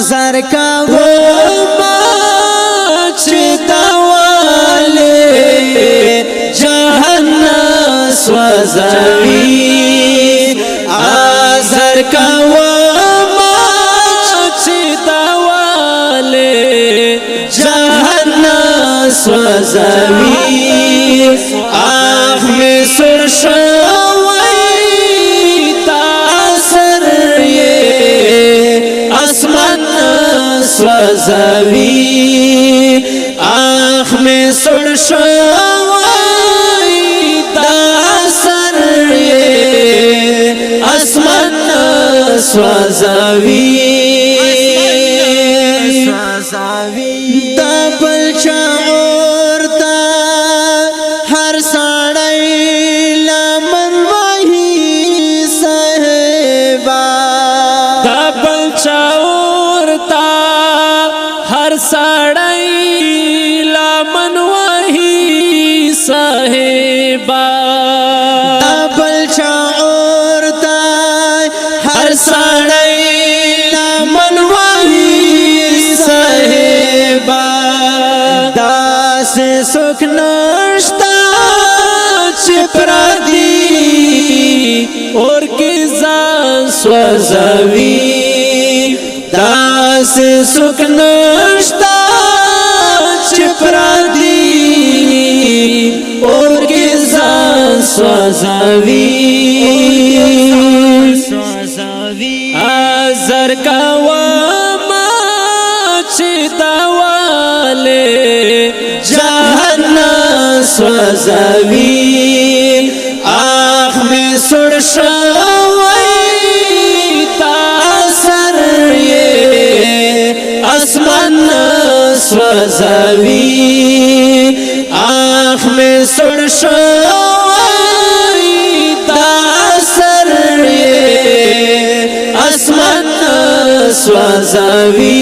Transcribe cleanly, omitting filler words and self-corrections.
زرکا وما چتواله جهنم سوزوي زرکا وما چتواله جهنم سوزوي آخ می سرشوي تاثر اسمان سوزوي آخ می سرشوي تاثر اسمان سوزوي دبل شعور تا هر سړی لمن وਹੀ صاحبا دبل شعور تا هر سړی لمن وਹੀ صاحبا دبل شعور تا هر سړی لمن وਹੀ صاحبا داس سوک نشتا چپرادی اور کی ځان سوزوي داس سوک نشتا چپرادی اور کی ځان سوزوي زرکا وما چتواله جهنم سوزوي آخ می سرشوي تاثر اسمان سوزوي آخ می سرشوي تاثر اسمان سوزوي